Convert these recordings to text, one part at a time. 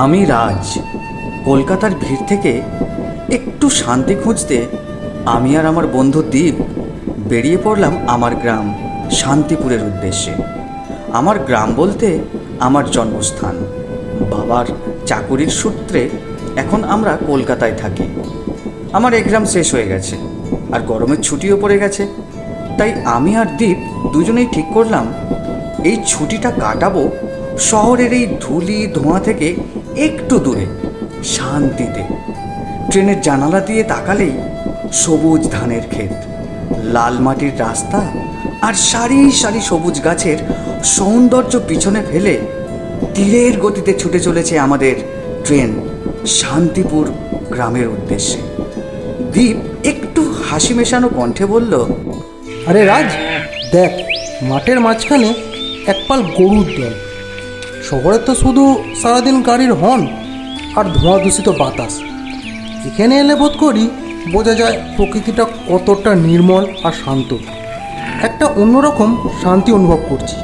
আমি রাজ। কলকাতার ভিড় থেকে একটু শান্তি খুঁজতে আমি আর আমার বন্ধু দীপ বেরিয়ে পড়লাম আমার গ্রাম শান্তিপুরের উদ্দেশ্যে। আমার গ্রাম বলতে আমার জন্মস্থান। বাবার চাকুরির সূত্রে এখন আমরা কলকাতায় থাকি। আমার এক্সাম শেষ হয়ে গেছে আর গরমের ছুটিও পড়ে গেছে, তাই আমি আর দীপ দুজনেই ঠিক করলাম এই ছুটিটা কাটাবো শহরের এই ধুলি ধোঁয়া থেকে একটু দূরে, শান্তিতে। ট্রেনের জানালা দিয়ে তাকালেই সবুজ ধানের ক্ষেত, লাল মাটির রাস্তা আর সারি সারি সবুজ গাছের সৌন্দর্য পিছনে ফেলে তীরের গতিতে ছুটে চলেছে আমাদের ট্রেন শান্তিপুর গ্রামের উদ্দেশ্যে। দীপ একটু হাসি মেশানো কণ্ঠে বলল, আরে রাজ, দেখ মাঠের মাঝখানে একপাল গরুর দল। শহরে তো শুধু সারাদিন গাড়ির হর্ন আর ধোঁয়া দূষিত বাতাস। এখানে এলে বোধ করি বোঝা যায় প্রকৃতিটা কতটা নির্মল আর শান্ত। একটা অন্যরকম শান্তি অনুভব করছি।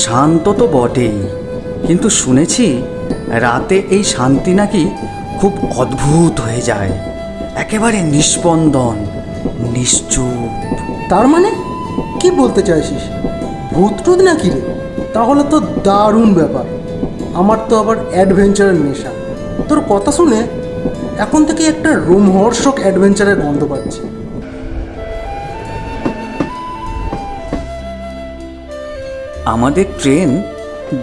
শান্ত তো বটেই, কিন্তু শুনেছি রাতে এই শান্তি নাকি খুব অদ্ভুত হয়ে যায়, একেবারে নিস্পন্দন, নিশ্চুপ। তার মানে কি বলতে চাইছিস? ভূত টুত নাকি রে? তাহলে তো দারুণ ব্যাপার। আমার তো আবার অ্যাডভেঞ্চারের নেশা। তোর কথা শুনে এখন থেকে একটা রোমহর্ষক অ্যাডভেঞ্চারের গন্ধ পাচ্ছি। আমাদের ট্রেন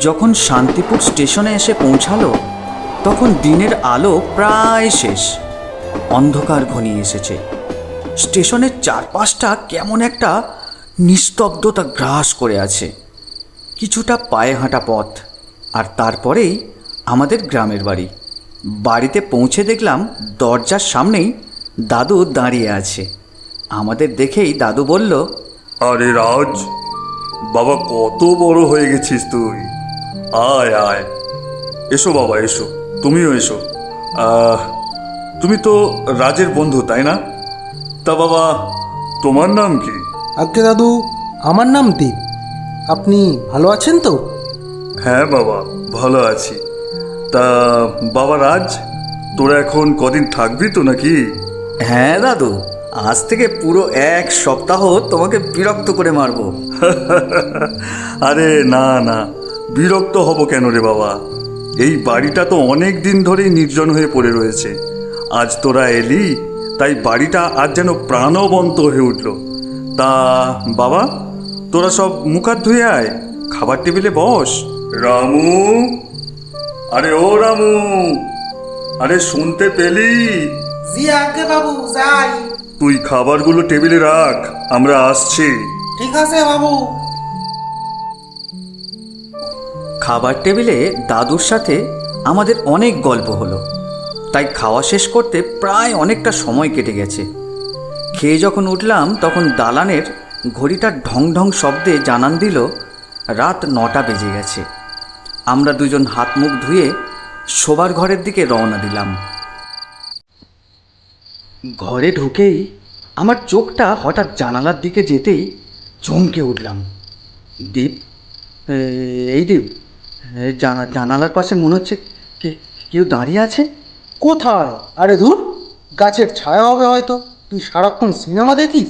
যখন শান্তিপুর স্টেশনে এসে পৌঁছালো তখন দিনের আলো প্রায় শেষ, অন্ধকার ঘনিয়ে এসেছে। স্টেশনের চারপাশটা কেমন একটা নিস্তব্ধতা গ্রাস করে আছে। কিছুটা পায়ে হাঁটা পথ, আর তারপরেই আমাদের গ্রামের বাড়ি। বাড়িতে পৌঁছে দেখলাম দরজার সামনেই দাদু দাঁড়িয়ে আছে। আমাদের দেখেই দাদু বলল, আরে রাজ, বাবা কত বড় হয়ে গেছিস তুই। আয় আয়, এসো বাবা এসো, তুমিও এসো। তুমি তো রাজের বন্ধু তাই না? তা বাবা, তোমার নাম কি? আজ্ঞে দাদু, আমার নাম দীপ। আপনি ভালো আছেন তো? হ্যাঁ বাবা, ভালো আছি। তা বাবা রাজ, তোরা এখন কদিন থাকবি তো নাকি? হ্যাঁ দাদু, আজ থেকে পুরো এক সপ্তাহ তোমাকে বিরক্ত করে মারবো। আরে না না, বিরক্ত হব কেন রে বাবা? এই বাড়িটা তো অনেক দিন ধরেই নির্জন হয়ে পড়ে রয়েছে। আজ তোরা এলি তাই বাড়িটা আজ যেন প্রাণবন্ত হয়ে উঠল। তা বাবা, তোরা সব মুখ হাত ধুয়ে আয়, খাবার টেবিলে বস। রামু, আরে ও রামু, আরে শুনতে পেলি? জি আজ্ঞে বাবু, যাই। তুই খাবারগুলো টেবিলে রাখ, আমরা আসছি। ঠিক আছে বাবু। খাবার টেবিলে দাদুর সাথে আমাদের অনেক গল্প হলো, তাই খাওয়া শেষ করতে প্রায় অনেকটা সময় কেটে গেছে। খেয়ে যখন উঠলাম তখন দালানের ঘড়িটা ঢং ঢং শব্দে জানান দিল রাত 9টা বেজে গেছে। আমরা দুজন হাত মুখ ধুয়ে শোবার ঘরের দিকে রওনা দিলাম। ঘরে ঢুকেই আমার চোখটা হঠাৎ জানালার দিকে যেতেই চমকে উঠলাম। দীপ, এই দীপ, জানালার পাশে মনে হচ্ছে কেউ দাঁড়িয়ে আছে। কোথায়? আরে ধুর, গাছের ছায়া হবে হয়তো। তুই সারাক্ষণ সিনেমা দেখিস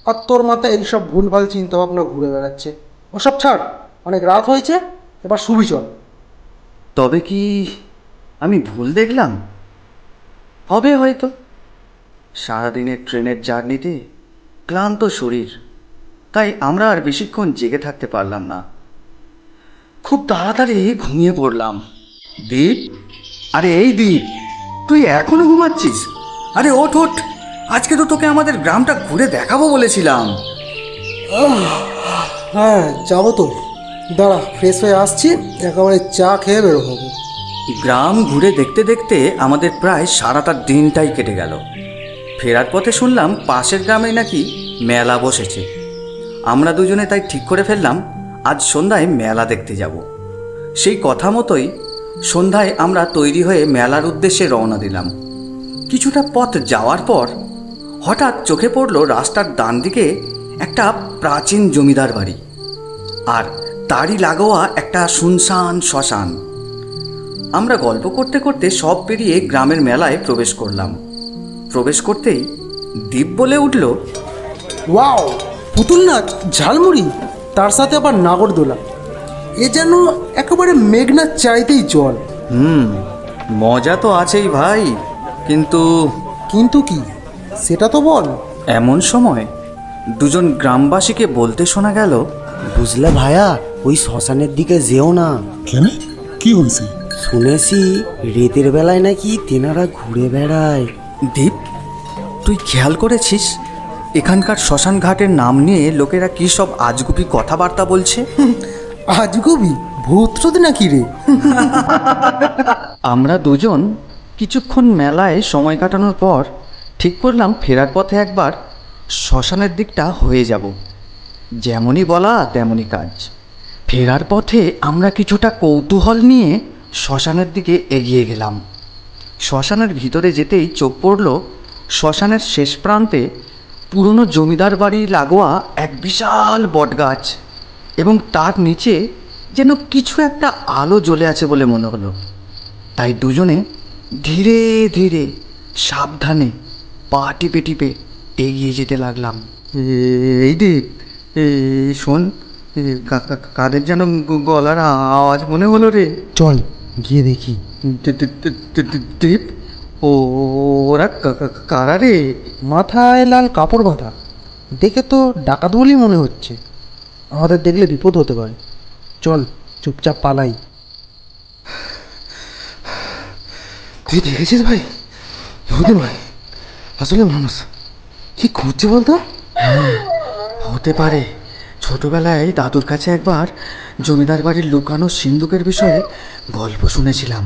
আর তোর মাথায় এইসব ভুলভাল চিন্তাভাবনা ঘুরে বেড়াচ্ছে। ওসব ছাড়, অনেক রাত হয়েছে, এবার শুবি চল। তবে কি আমি ভুল দেখলাম? হবে হয়তো। সারাদিনের ট্রেনের জার্নিতে ক্লান্ত শরীর, তাই আমরা আর বেশিক্ষণ জেগে থাকতে পারলাম না। খুব তাড়াতাড়ি ঘুমিয়ে পড়লাম। দীপ, আরে এই দীপ, তুই এখনো ঘুমাচ্ছিস? আরে ওঠ ওঠ, আজকে তো তোকে আমাদের গ্রামটা ঘুরে দেখাবো বলেছিলাম। হ্যাঁ যাবো তো, দাঁড়া ফ্রেশ হয়ে আসছি, একেবারে চা খেয়ে বেরো হবো। গ্রাম ঘুরে দেখতে দেখতে আমাদের প্রায় সারাটা দিনটাই কেটে গেল। ফেরার পথে শুনলাম পাশের গ্রামে নাকি মেলা বসেছে। আমরা দুজনে তাই ঠিক করে ফেললাম আজ সন্ধ্যায় মেলা দেখতে যাব। সেই কথা মতোই সন্ধ্যায় আমরা তৈরি হয়ে মেলার উদ্দেশ্যে রওনা দিলাম। কিছুটা পথ যাওয়ার পর হঠাৎ চোখে পড়ল রাস্তার ডান দিকে একটা প্রাচীন জমিদার বাড়ি, আর তারই লাগোয়া একটা শুনশান শ্মশান। আমরা গল্প করতে করতে সব পেরিয়ে গ্রামের মেলায় প্রবেশ করলাম। প্রবেশ করতেই দীপ বলে উঠল, ওয়াও, পুতুল নাচ, ঝালমুড়ি, তার সাথে আবার নাগরদোলা। এ যেন একেবারে মেঘনার চাইতেই জল। মজা তো আছেই ভাই, কিন্তু কিন্তু কি, সেটা তো বল। এমন সময় দুজন গ্রামবাসীকে বলতে শোনা গেল, বুঝলে ভাইয়া, ওই শ্মশানের দিকে যেও না। কেন, কি হয়েছে? শুনেছি রাতের বেলায় নাকি তেনারা ঘুরে বেড়ায়। দীপ, তুই খেয়াল করেছিস এখানকার শ্মশান ঘাটের নাম নিয়ে লোকেরা কি সব আজগুবি কথাবার্তা বলছে? আজগুবি ভূত নাকি রে? আমরা দুজন কিছুক্ষণ মেলায় সময় কাটানোর পর ঠিক করলাম ফেরার পথে একবার শ্মশানের দিকটা হয়ে যাব। যেমনই বলা তেমনই কাজ। ফেরার পথে আমরা কিছুটা কৌতূহল নিয়ে শ্মশানের দিকে এগিয়ে গেলাম। শ্মশানের ভিতরে যেতেই চোখ পড়ল শ্মশানের শেষ প্রান্তে পুরনো জমিদার বাড়ি লাগোয়া এক বিশাল বটগাছ, এবং তার নিচে যেন কিছু একটা আলো জ্বলে আছে বলে মনে হলো। তাই দুজনে ধীরে ধীরে সাবধানে পা টিপে টিপে এগিয়ে যেতে লাগলাম। এই দীপ, শোন, কাদের যেন গলার আওয়াজ মনে হলো রে। চল গিয়ে দেখি। দীপ, ওরা কারা রে? মাথায় লাল কাপড় বাঁধা, দেখে তো ডাকাত বলেই মনে হচ্ছে। আমাদের দেখলে বিপদ হতে পারে। চল চুপচাপ পালাই। তুই দেখেছিস ভাই? হতে ভাই, আসলে মানুষ কি খুঁজছে বলতো? হতে পারে। ছোটবেলায় দাদুর কাছে একবার জমিদার বাড়ির লুকানো সিন্দুকের বিষয়ে গল্প শুনেছিলাম।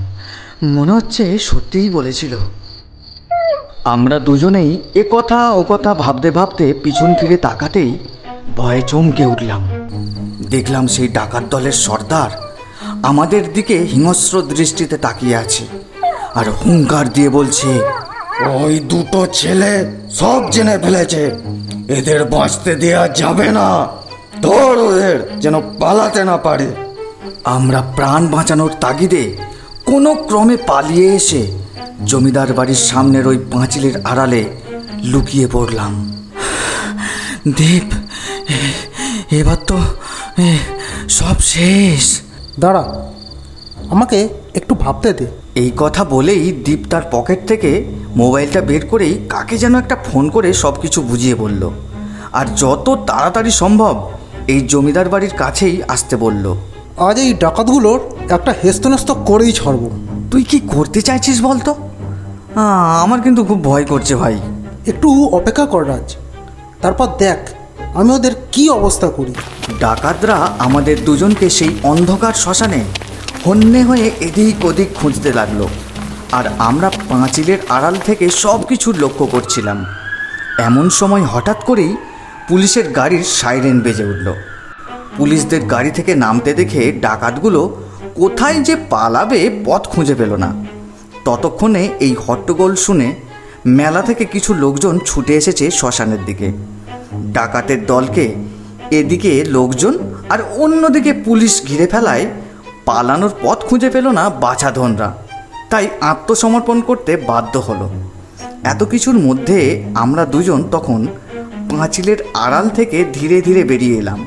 মনে হচ্ছে সত্যিই বলেছিল। আমরা দুজনেই এ কথা ও কথা ভাবতে ভাবতে পিছন ফিরে তাকাতেই ভয়ে চমকে উঠলাম। দেখলাম সেই ডাকাত দলের সর্দার আমাদের দিকে হিংস্র দৃষ্টিতে তাকিয়ে আছে আর হুঙ্কার দিয়ে বলছে, ওই দুটো ছেলে সব জেনে ফেলেছে, এদের বাঁচতে দেয়া যাবে না। ধর ওদের, যেন পালাতে না পারে। আমরা প্রাণ বাঁচানোর তাগিদে কোনো ক্রমে পালিয়ে এসে জমিদার বাড়ির সামনের ওই পাঁচিলের আড়ালে লুকিয়ে পড়লাম। দীপ, এবার তো সব শেষ। দাঁড়া, আমাকে একটু ভাবতে দে। এই কথা বলেই দীপ তার পকেট থেকে মোবাইলটা বের করেই কাকে যেন একটা ফোন করে সব কিছু বুঝিয়ে বলল, আর যত তাড়াতাড়ি সম্ভব এই জমিদার বাড়ির কাছেই আসতে বলল। আজ এই ডাকাতগুলোর একটা হেস্তনেস্ত করেই ছাড়ব। তুই কি করতে চাইছিস বলতো? আমার কিন্তু খুব ভয় করছে ভাই। একটু অপেক্ষা কর রাজ, তারপর দেখ আমি ওদের কি অবস্থা করি। ডাকাতরা আমাদের দুজনকে সেই অন্ধকার শ্মশানে হন্যে হয়ে এদিক ওদিক খুঁজতে লাগলো, আর আমরা পাঁচিলের আড়াল থেকে সব কিছু লক্ষ্য করছিলাম। এমন সময় হঠাৎ করেই পুলিশের গাড়ির সাইরেন বেজে উঠল। পুলিশদের গাড়ি থেকে নামতে দেখে ডাকাতগুলো কোথায় যে পালাবে পথ খুঁজে পেল না। ততক্ষণে এই হট্টগোল শুনে মেলা থেকে কিছু লোকজন ছুটে এসেছে শ্মশানের দিকে। ডাকাতের দলকে এদিকে লোকজন আর অন্যদিকে পুলিশ ঘিরে ফেলায় পালানোর পথ খুঁজে পেল না বাছাধনরা, তাই আত্মসমর্পণ করতে বাধ্য হলো। এত কিছুর মধ্যে আমরা দুজন তখন পাঁচিলের আড়াল থেকে ধীরে ধীরে বেরিয়ে এলাম।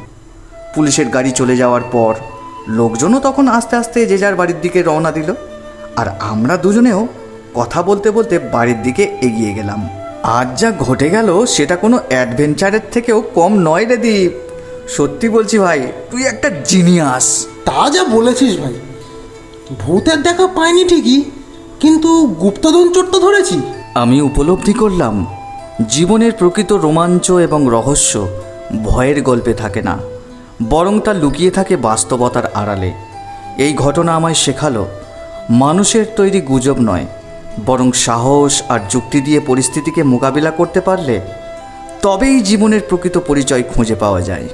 পুলিশের গাড়ি চলে যাওয়ার পর লোকজনও তখন আস্তে আস্তে যে যার বাড়ির দিকে রওনা দিল, আর আমরা দুজনেও কথা বলতে বলতে বাড়ির দিকে এগিয়ে গেলাম। আজ যা ঘটে গেল সেটা কোনো অ্যাডভেঞ্চারের থেকেও কম নয় রে দীপ। সত্যি বলছি ভাই, তুই একটা জিনিয়াস। তা যা বলেছিস ভাই, ভূতের দেখা পাইনি ঠিকই, কিন্তু গুপ্তধন চোরটা ধরেছি। আমি উপলব্ধি করলাম জীবনের প্রকৃত রোমাঞ্চ এবং রহস্য ভয়ের গল্পে থাকে না, বরং তা লুকিয়ে থাকে বাস্তবতার আড়ালে। এই ঘটনা আমায় শেখালো মানুষের তৈরি গুজব নয়, বরং সাহস আর যুক্তি দিয়ে পরিস্থিতিকে মোকাবিলা করতে পারলে তবেই জীবনের প্রকৃত পরিচয় খুঁজে পাওয়া যায়।